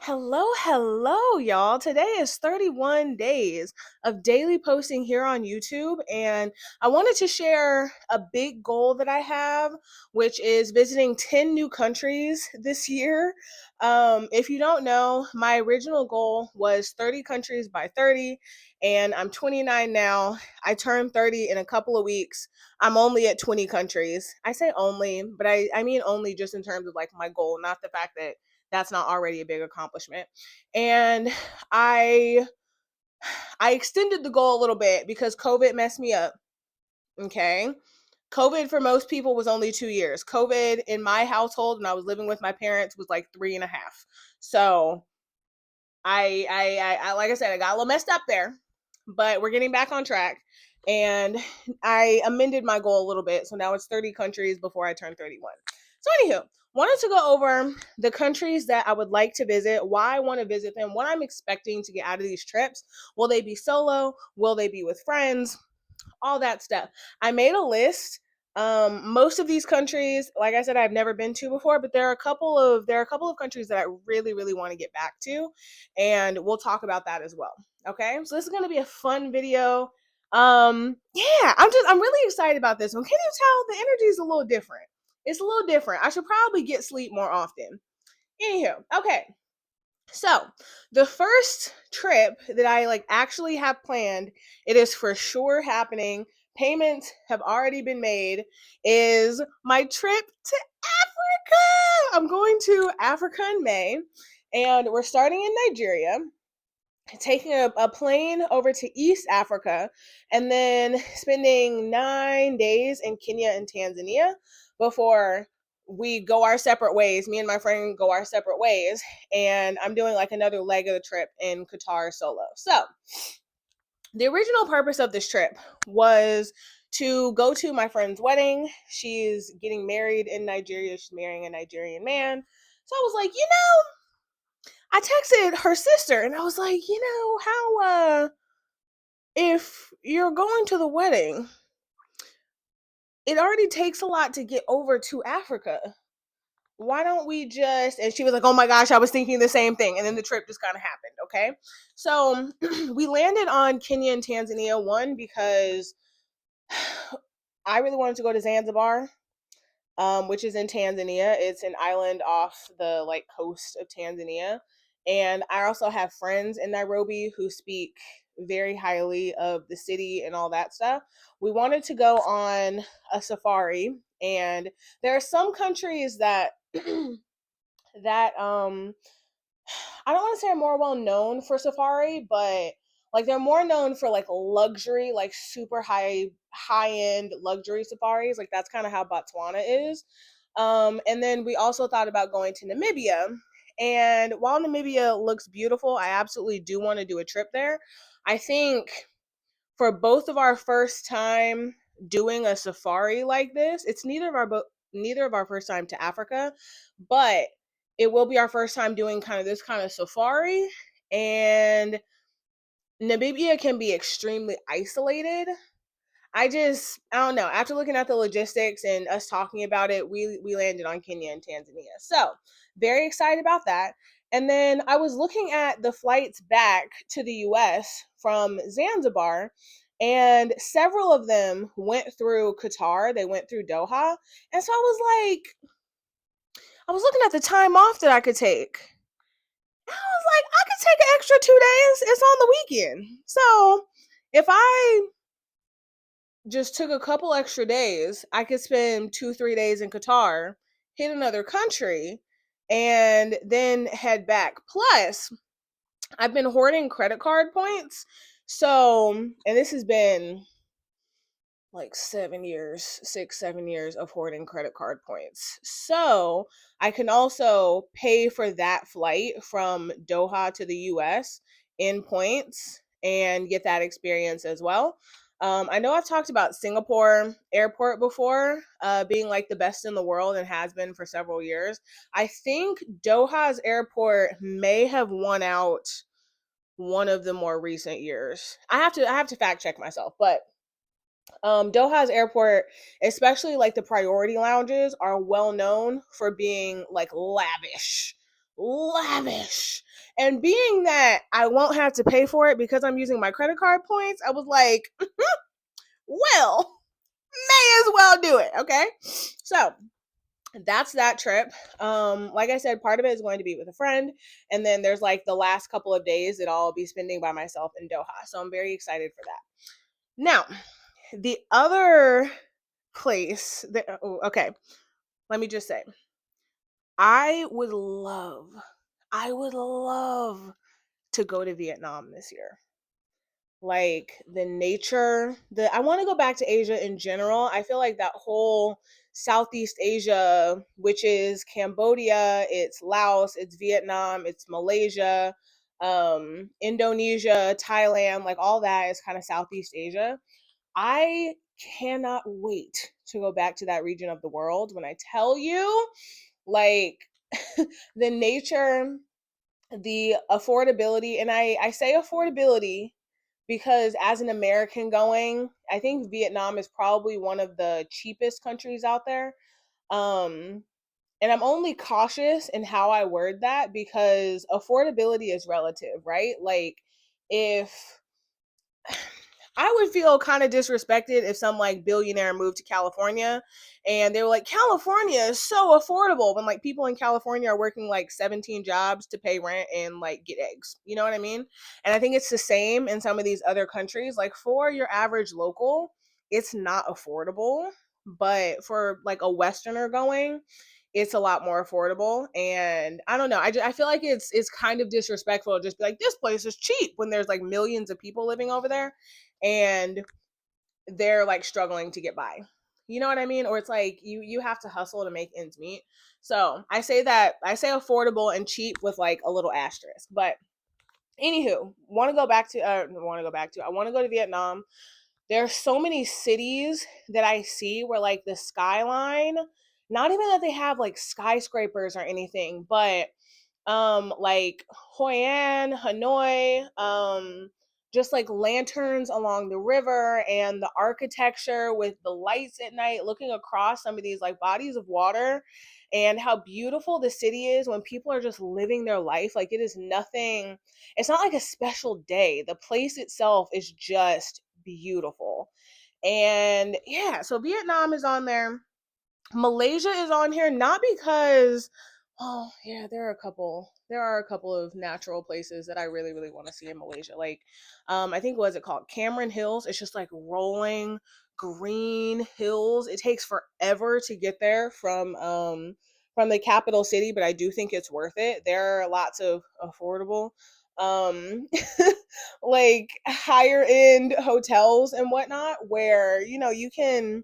Hello, y'all. Today is 31 days of daily posting here on YouTube, and I wanted to share a big goal that I have, which is visiting 10 new countries this year. If you don't know, my original goal was 30 countries by 30, and I'm 29 now. I turn 30 in a couple of weeks. I'm only at 20 countries. I say only, but I mean only just in terms of like my goal, not the fact that that's not already a big accomplishment. And I I extended the goal a little bit because COVID messed me up. Okay. COVID for most people was only 2 years. COVID in my household when I was living with my parents was like three and a half. So I like I said, I got a little messed up there, but we're getting back on track. And I amended my goal a little bit. So now it's 30 countries before I turn 31. So, anywho, wanted to go over the countries that I would like to visit, why I want to visit them, what I'm expecting to get out of these trips. Will they be solo? Will they be with friends? All that stuff. I made a list. Most of these countries, like I said, I've never been to before, but there are a couple of countries that I really want to get back to, and we'll talk about that as well. Okay, so this is gonna be a fun video. Yeah, I'm really excited about this one. Can you tell the energy is a little different? It's a little different. I should probably get sleep more often. Anywho, okay. So, the first trip that I like actually have planned, it is for sure happening. Payments have already been made. Is my trip to Africa. I'm going to Africa in May, and we're starting in Nigeria, taking a plane over to East Africa, and then spending 9 days in Kenya and Tanzania before we go our separate ways. Me and my friend go our separate ways, and I'm doing like another leg of the trip in Qatar solo. So, the original purpose of this trip was to go to my friend's wedding. She's getting married in Nigeria, she's marrying a Nigerian man. So, I was like, I texted her sister and I was like, how if you're going to the wedding, it already takes a lot to get over to Africa. Why don't we just, and she was like, oh my gosh, I was thinking the same thing. And then the trip just kind of happened. Okay. So we landed on Kenya and Tanzania, one, because I really wanted to go to Zanzibar, which is in Tanzania. It's an island off the like coast of Tanzania. And I also have friends in Nairobi who speak very highly of the city and all that stuff. We wanted to go on a safari, and there are some countries that that I don't want to say are more well known for safari, but like they're more known for like luxury, like super high end luxury safaris. Like that's kind of how Botswana is. And then we also thought about going to Namibia. And while Namibia looks beautiful, I absolutely do want to do a trip there. I think for both of our first time doing a safari like this, it's neither of our first time to Africa, but it will be our first time doing kind of this kind of safari. And Namibia can be extremely isolated. I don't know. After looking at the logistics and us talking about it, we landed on Kenya and Tanzania. So, very excited about that. And then I was looking at the flights back to the US from Zanzibar, and several of them went through Qatar. They went through Doha. And so I was looking at the time off that I could take. I was like, I could take an extra 2 days. It's on the weekend. So, if I just took a couple extra days, I could spend 2, 3 days in Qatar, hit another country, and then head back. Plus, I've been hoarding credit card points. So, and this has been like 7 years, 6, 7 years of hoarding credit card points. So, I can also pay for that flight from Doha to the US in points and get that experience as well. I know I've talked about Singapore airport before, being like the best in the world and has been for several years. I think Doha's airport may have won out one of the more recent years. I have to fact check myself, but Doha's airport, especially like the priority lounges, are well known for being like lavish. Lavish. And being that I won't have to pay for it because I'm using my credit card points, I was like, well, may as well do it. Okay. So that's that trip. Like I said, part of it is going to be with a friend, and then there's like the last couple of days that I'll be spending by myself in Doha. So I'm very excited for that. Now, the other place that, oh, okay, let me just say, I would love, I would love to go to Vietnam this year. Like the nature, I want to go back to Asia in general. I feel like that whole Southeast Asia, which is Cambodia, it's Laos, it's Vietnam, it's Malaysia, Indonesia, Thailand, like all that is kind of Southeast Asia. I cannot wait to go back to that region of the world. When I tell you, like the nature, the affordability, and I say affordability because as an American going, I think Vietnam is probably one of the cheapest countries out there. Um, and I'm only cautious in how I word that because affordability is relative, right? Like if I would feel kind of disrespected if some like billionaire moved to California and they were like, California is so affordable when like people in California are working like 17 jobs to pay rent and like get eggs. You know what I mean? And I think it's the same in some of these other countries. Like for your average local, it's not affordable. But for like a Westerner going, it's a lot more affordable. And I don't know. I feel like it's kind of disrespectful to just be like, this place is cheap when there's like millions of people living over there and they're like struggling to get by. You know what I mean? Or it's like you have to hustle to make ends meet. So I say affordable and cheap with like a little asterisk. But anywho, I want to go to Vietnam. There are so many cities that I see where like the skyline, not even that they have like skyscrapers or anything, but like Hoi An, Hanoi, just like lanterns along the river and the architecture with the lights at night looking across some of these like bodies of water and how beautiful the city is when people are just living their life. Like it is nothing, it's not like a special day. The place itself is just beautiful. And yeah, so Vietnam is on there. Malaysia is on here not because, oh yeah, there are a couple of natural places that I really really want to see in Malaysia. Like I think what is it called? Cameron Hills. It's just like rolling green hills. It takes forever to get there from the capital city, but I do think it's worth it. There are lots of affordable um like higher end hotels and whatnot where you can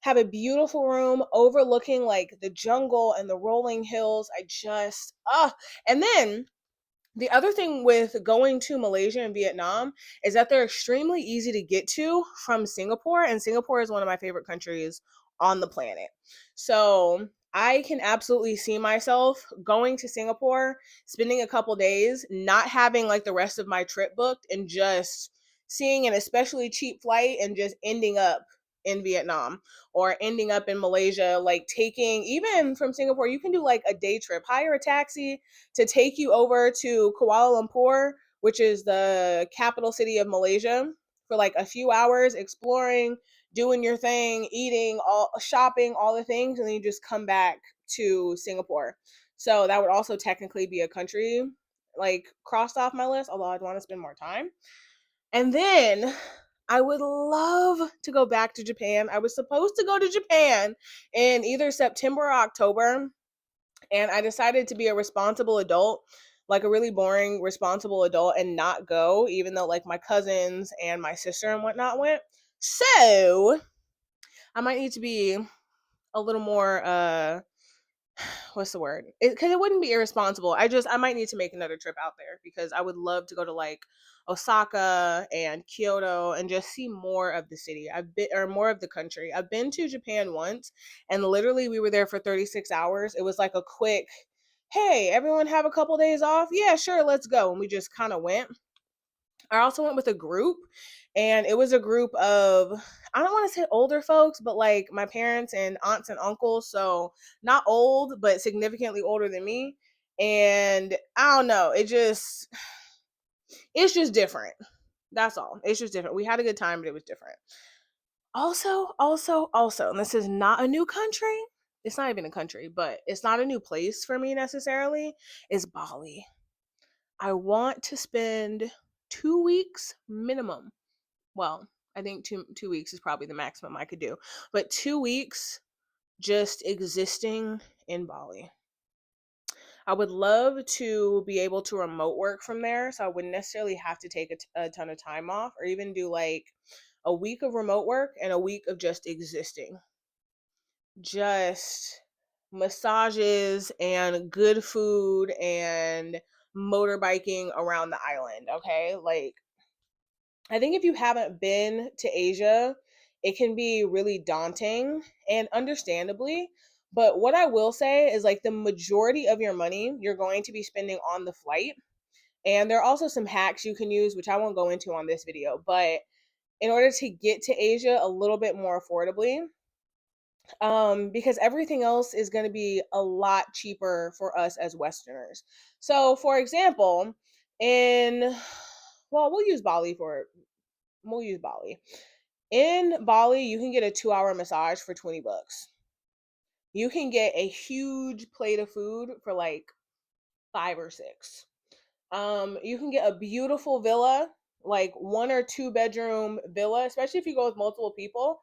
have a beautiful room overlooking like the jungle and the rolling hills. I just and then the other thing with going to Malaysia and Vietnam is that they're extremely easy to get to from Singapore, and Singapore is one of my favorite countries on the planet. So I can absolutely see myself going to Singapore, spending a couple days, not having like the rest of my trip booked, and just seeing an especially cheap flight and just ending up in Vietnam or ending up in Malaysia, like taking even from Singapore, you can do like a day trip, hire a taxi to take you over to Kuala Lumpur, which is the capital city of Malaysia, for like a few hours exploring, doing your thing, eating, all shopping, all the things, and then you just come back to Singapore. So that would also technically be a country like crossed off my list, although I'd want to spend more time. And then I would love to go back to Japan. I was supposed to go to Japan in either September or October, and I decided to be a responsible adult, like a really boring responsible adult, and not go, even though like my cousins and my sister and whatnot went. So I might need to be a little more what's the word? Because it wouldn't be irresponsible. I might need to make another trip out there because I would love to go to like Osaka and Kyoto and just see more of the city. I've been or more of the country. I've been to Japan once and literally we were there for 36 hours. It was like a quick, hey, everyone have a couple days off? Yeah, sure, let's go. And we just kind of went. I also went with a group, and it was a group of, I don't want to say older folks, but like my parents and aunts and uncles, so not old but significantly older than me. And I don't know, it's just different. That's all. It's just different. We had a good time, but it was different. Also, and this is not a new country. It's not even a country, but it's not a new place for me necessarily, is Bali. I want to spend 2 weeks minimum. Well, I think two weeks is probably the maximum I could do, but 2 weeks just existing in Bali. I would love to be able to remote work from there, so I wouldn't necessarily have to take a ton of time off, or even do like a week of remote work and a week of just existing. Just massages and good food and motorbiking around the island, okay? Like, I think if you haven't been to Asia, it can be really daunting, and understandably. But what I will say is, like, the majority of your money you're going to be spending on the flight. And there are also some hacks you can use, which I won't go into on this video. But in order to get to Asia a little bit more affordably, because everything else is going to be a lot cheaper for us as Westerners. So, for example, in well, we'll use Bali. In Bali, you can get a 2 hour massage for $20. You can get a huge plate of food for like 5 or 6. You can get a beautiful villa, like 1 or 2 bedroom villa, especially if you go with multiple people.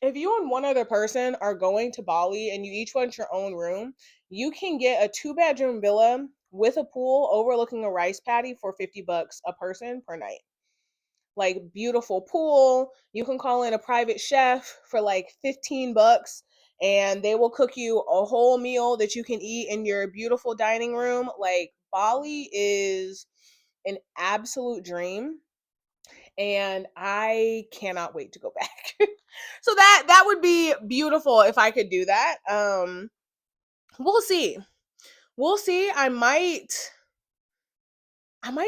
If you and one other person are going to Bali and you each want your own room, you can get a 2 bedroom villa with a pool overlooking a rice paddy for $50 a person per night. Like, beautiful pool. You can call in a private chef for like $15 and they will cook you a whole meal that you can eat in your beautiful dining room. Like, Bali is an absolute dream, and I cannot wait to go back. So that would be beautiful if I could do that. We'll see. We'll see. I might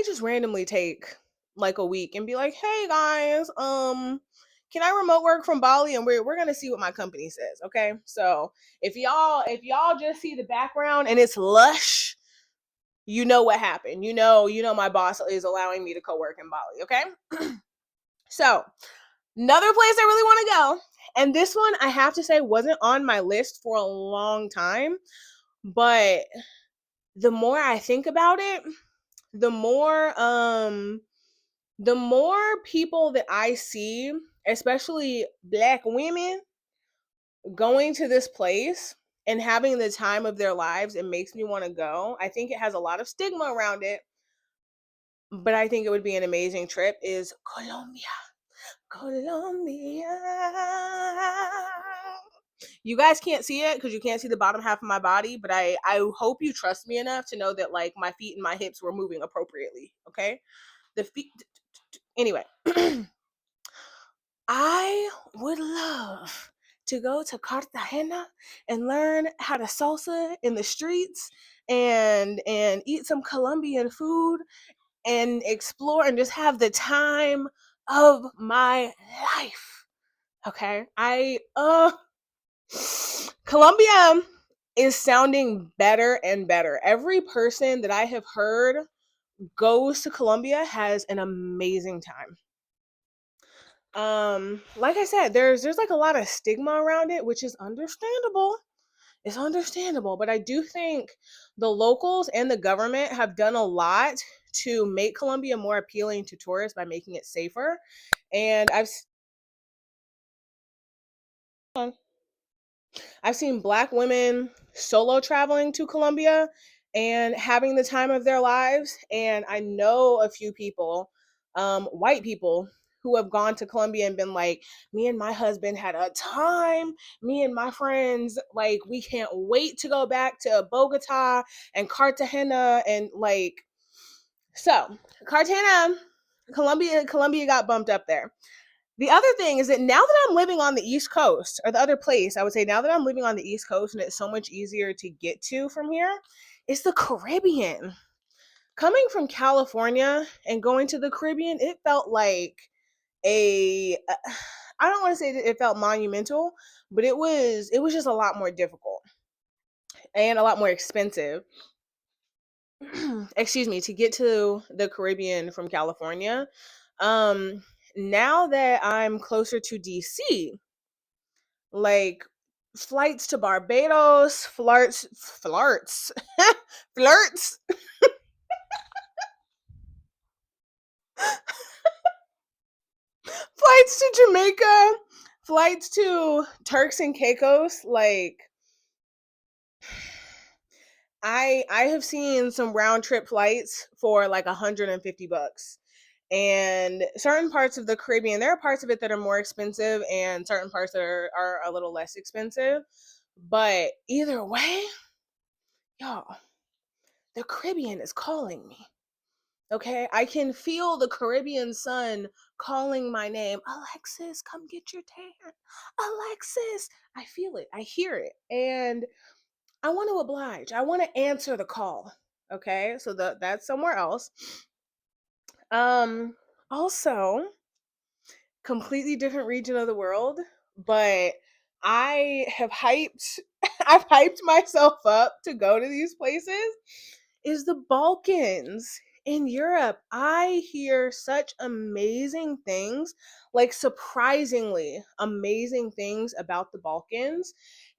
just randomly take like a week and be like, "Hey guys, can I remote work from Bali?" And we're going to see what my company says, okay? So, if y'all just see the background and it's lush, you know what happened. You know my boss is allowing me to co-work in Bali, okay? So, another place I really want to go, and this one I have to say wasn't on my list for a long time, but the more I think about it, the more people that I see, especially Black women, going to this place and having the time of their lives, it makes me want to go. I think it has a lot of stigma around it, but I think it would be an amazing trip, is Colombia. Colombia. You guys can't see it because you can't see the bottom half of my body, but I hope you trust me enough to know that like my feet and my hips were moving appropriately, okay? The feet anyway. I would love to go to Cartagena and learn how to salsa in the streets, and eat some Colombian food and explore and just have the time of my life. Okay? Colombia is sounding better and better. Every person that I have heard goes to Colombia has an amazing time. Like I said, there's like a lot of stigma around it, which is understandable. It's understandable, but I do think the locals and the government have done a lot to make Colombia more appealing to tourists by making it safer. And I've seen Black women solo traveling to Colombia and having the time of their lives. And I know a few people, white people, who have gone to Colombia and been like, "Me and my husband had a time. Me and my friends, like, we can't wait to go back to Bogota and Cartagena." And like, so Cartagena, Colombia got bumped up there. The other thing is that now that I'm living on the East Coast, or the other place, I would say, now that I'm living on the East Coast and it's so much easier to get to from here, it's the Caribbean. Coming from California and going to the Caribbean, it felt like I don't want to say that it felt monumental, but it was just a lot more difficult. and a lot more expensive. Excuse me, to get to the Caribbean from California. Um, Now that I'm closer to DC, like flights to Barbados, flirts, flights to Jamaica, flights to Turks and Caicos, like I have seen some round trip flights for like $150. And certain parts of the Caribbean, there are parts of it that are more expensive and certain parts that are a little less expensive. But either way, y'all, the Caribbean is calling me. Okay, I can feel the Caribbean sun calling my name. Alexis, come get your tan. Alexis, I feel it. I hear it. And I want to oblige. I want to answer the call. Okay, so that's somewhere else. Also, completely different region of the world, but I have hyped I've hyped myself up to go to these places is the Balkans in Europe. I hear such amazing things, like surprisingly amazing things about the Balkans.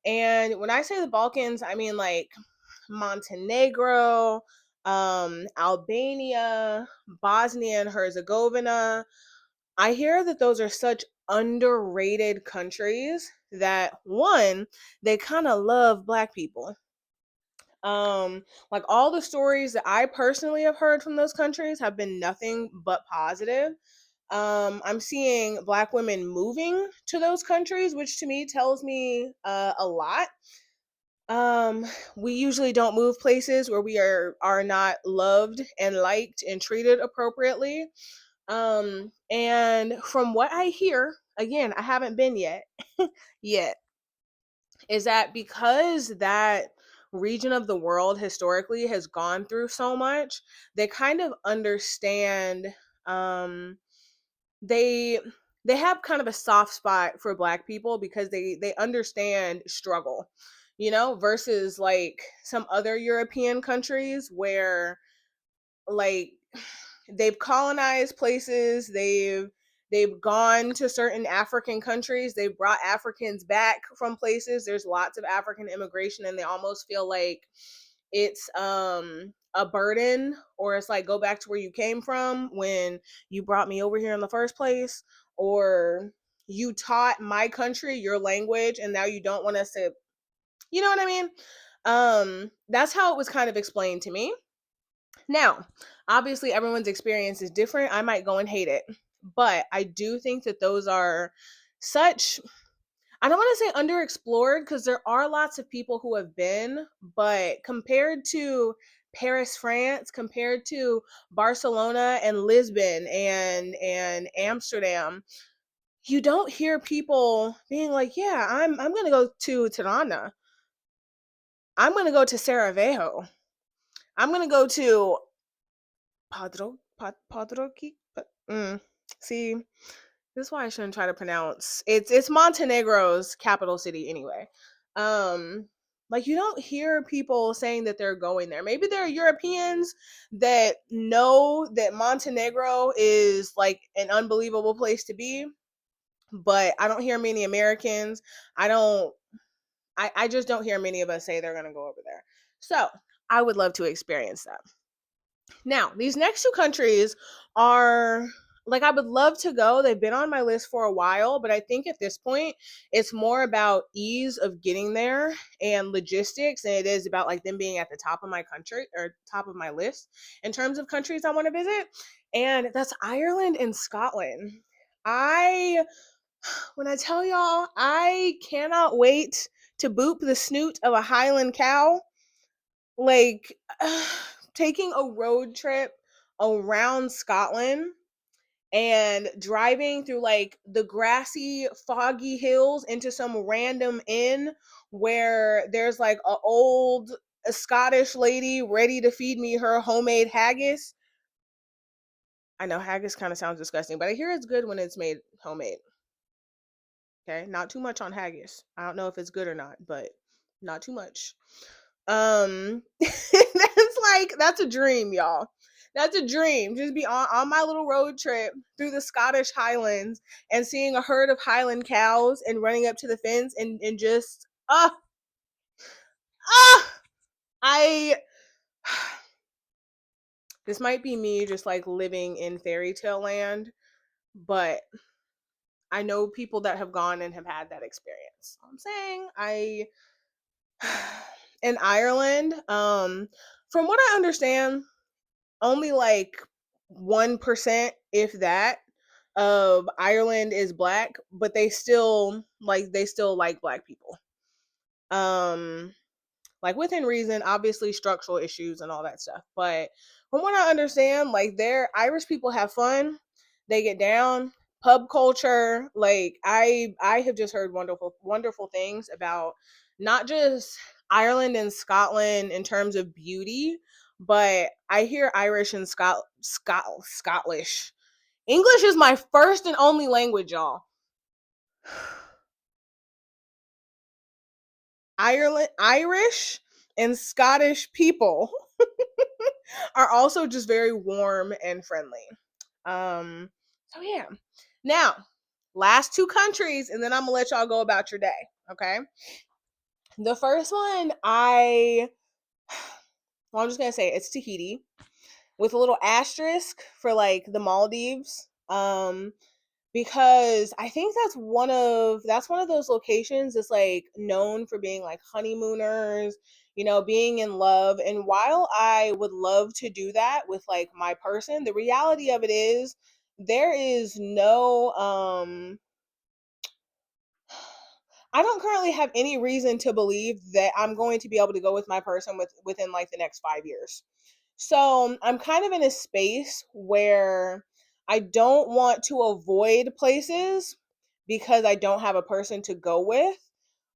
And when I say the Balkans, I mean like Montenegro, Albania, Bosnia and Herzegovina. I hear that those are such underrated countries that one, they kind of love black people. Like all the stories that I personally have heard from those countries have been nothing but positive. I'm seeing black women moving to those countries, which to me tells me a lot. um we usually don't move places where we are not loved and liked and treated appropriately. And from what I hear, again, I haven't been yet, is that because that region of the world historically has gone through so much, they kind of understand. um they they have kind of a soft spot for black people because they understand struggle, versus like some other European countries where like they've colonized places, they've gone to certain African countries, they've brought Africans back from places, there's lots of African immigration, and they almost feel like it's a burden, or it's like go back to where you came from when you brought me over here in the first place, or you taught my country your language and now you don't want us to, you know what I mean? That's how it was kind of explained to me. Now, obviously, everyone's experience is different. I might go and hate it, but I do think that those are such, I don't want to say underexplored because there are lots of people who have been, but compared to Paris, France, compared to Barcelona and Lisbon and Amsterdam, you don't hear people being like, "Yeah, I'm going to go to Tirana. I'm going to go to Sarajevo. I'm going to go to Podroki. See, this is why I shouldn't try to pronounce. It's Montenegro's capital city anyway. Um, like you don't hear people saying that they're going there. Maybe there are Europeans that know that Montenegro is like an unbelievable place to be, but I don't hear many Americans. I don't. I just don't hear many of us say they're going to go over there. So I would love to experience that. Now, these next two countries are like I would love to go. They've been on my list for a while, but I think at this point it's more about ease of getting there and logistics than it is about like them being at the top of my country or top of my list in terms of countries I want to visit. And that's Ireland and Scotland. I When I tell y'all, I cannot wait to boop the snoot of a Highland cow. Like taking a road trip around Scotland and driving through like the grassy, foggy hills into some random inn where there's like a Scottish lady ready to feed me her homemade haggis. I know haggis kind of sounds disgusting, but I hear it's good when it's made homemade. Okay, not too much on haggis. I don't know if it's good or not, but not too much. That's a dream, y'all. That's a dream. Just be on my little road trip through the Scottish Highlands and seeing a herd of Highland cows and running up to the fence and just ah I this might be me just like living in fairy tale land, but I know people that have gone and have had that experience. I'm saying I in Ireland, from what I understand, only like 1%, if that, of Ireland is black, but they still like black people. Um like within reason, obviously structural issues and all that stuff. But from what I understand, like their Irish people have fun, they get down, pub culture. Like I have just heard wonderful things about not just Ireland and Scotland in terms of beauty, but I hear Irish and Scottish. English is my first and only language, y'all. Irish and Scottish people are also just very warm and friendly. So yeah. Now, last two countries, and then I'm gonna let y'all go about your day. Okay. The first one, I'm just gonna say it's Tahiti with a little asterisk for like the Maldives. Because I think that's one of those locations that's like known for being like honeymooners, being in love. And while I would love to do that with like my person, the reality of it is there is no I don't currently have any reason to believe that I'm going to be able to go with my person within like the next 5 years. So I'm kind of in a space where I don't want to avoid places because I don't have a person to go with.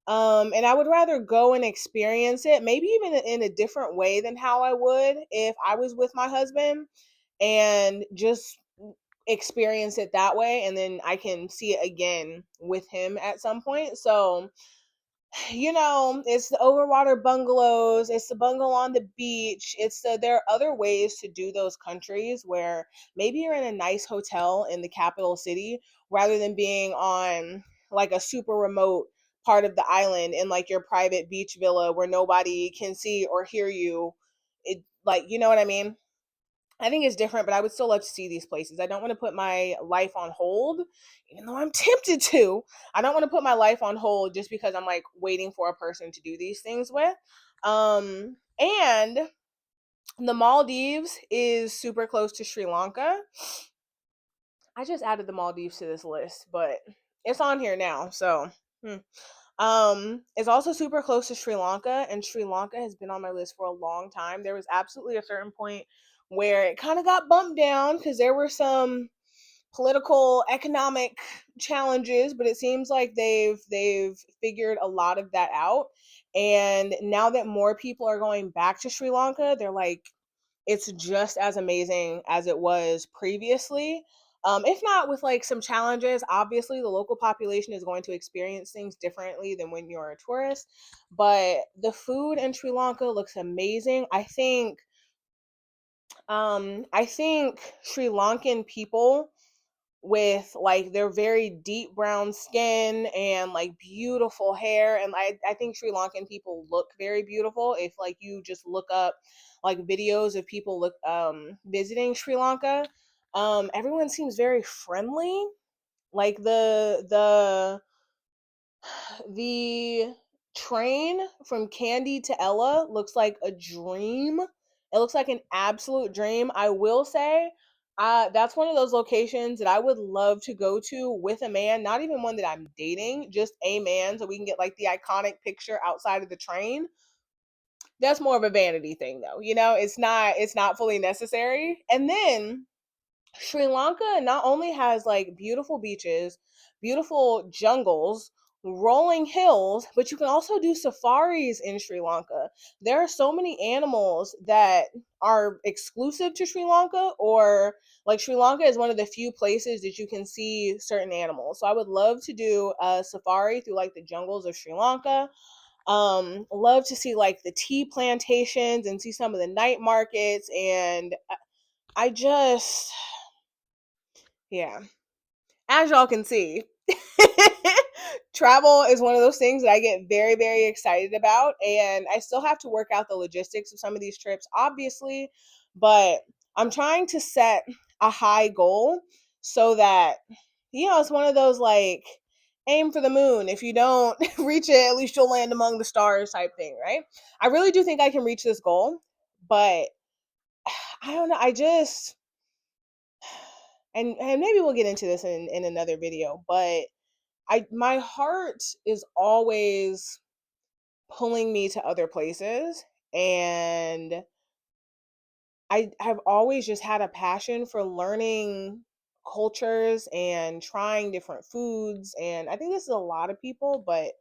And I would rather go and experience it, maybe even in a different way than how I would if I was with my husband, and just experience it that way. And then I can see it again with him at some point. So it's the overwater bungalows, it's the bungalow on the beach, there are other ways to do those countries where maybe you're in a nice hotel in the capital city rather than being on like a super remote part of the island in like your private beach villa where nobody can see or hear you. Like, you know what I mean? I think it's different, but I would still love to see these places. I don't want to put my life on hold, even though I'm tempted to. I don't want to put my life on hold just because I'm like waiting for a person to do these things with. And the Maldives is super close to Sri Lanka. I just added the Maldives to this list, but it's on here now. So, it's also super close to Sri Lanka, and Sri Lanka has been on my list for a long time. There was absolutely a certain point where it kind of got bumped down because there were some political, economic challenges, but it seems like they've figured a lot of that out. And now that more people are going back to Sri Lanka, they're like, it's just as amazing as it was previously. If not with like some challenges, obviously the local population is going to experience things differently than when you're a tourist. But the food in Sri Lanka looks amazing. I think Sri Lankan people with like their very deep brown skin and like beautiful hair, and I think Sri Lankan people look very beautiful. If like you just look up like videos of people visiting Sri Lanka, everyone seems very friendly. Like the train from Candy to Ella looks like a dream. It looks like an absolute dream. I will say, that's one of those locations that I would love to go to with a man, not even one that I'm dating, just a man, so we can get like the iconic picture outside of the train. That's more of a vanity thing though. It's not fully necessary. And then Sri Lanka not only has like beautiful beaches, beautiful jungles, rolling hills, but you can also do safaris in Sri Lanka. There are so many animals that are exclusive to Sri Lanka, or like Sri Lanka is one of the few places that you can see certain animals. So I would love to do a safari through like the jungles of Sri Lanka. Love to see like the tea plantations and see some of the night markets. And I just, yeah, as y'all can see, travel is one of those things that I get very, very excited about. And I still have to work out the logistics of some of these trips, obviously, but I'm trying to set a high goal so that, it's one of those like aim for the moon. If you don't reach it, at least you'll land among the stars type thing, right? I really do think I can reach this goal, but I don't know. And maybe we'll get into this in another video, but my heart is always pulling me to other places, and I have always just had a passion for learning cultures and trying different foods, and I think this is a lot of people, but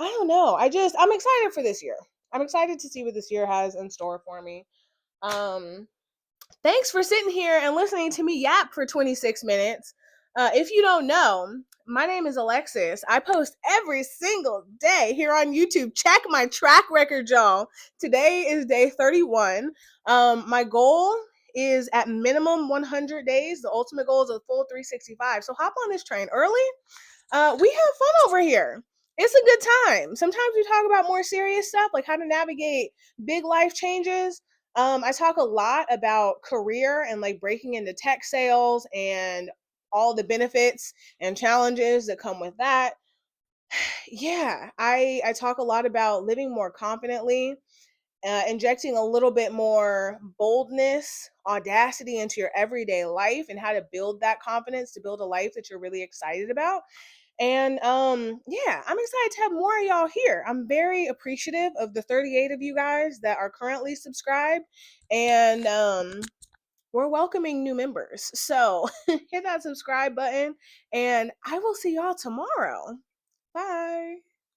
I don't know. I'm excited for this year. I'm excited to see what this year has in store for me. Um Thanks for sitting here and listening to me yap for 26 minutes. If you don't know, my name is Alexis. I post every single day here on YouTube. Check my track record, y'all. Today is day 31. My goal is at minimum 100 days. The ultimate goal is a full 365. So hop on this train early. We have fun over here. It's a good time. Sometimes we talk about more serious stuff, like how to navigate big life changes. I talk a lot about career and like breaking into tech sales and all the benefits and challenges that come with that. Yeah, I talk a lot about living more confidently, injecting a little bit more boldness, audacity into your everyday life, and how to build that confidence to build a life that you're really excited about. And yeah, I'm excited to have more of y'all here. I'm very appreciative of the 38 of you guys that are currently subscribed, and we're welcoming new members. So hit that subscribe button, and I will see y'all tomorrow. Bye.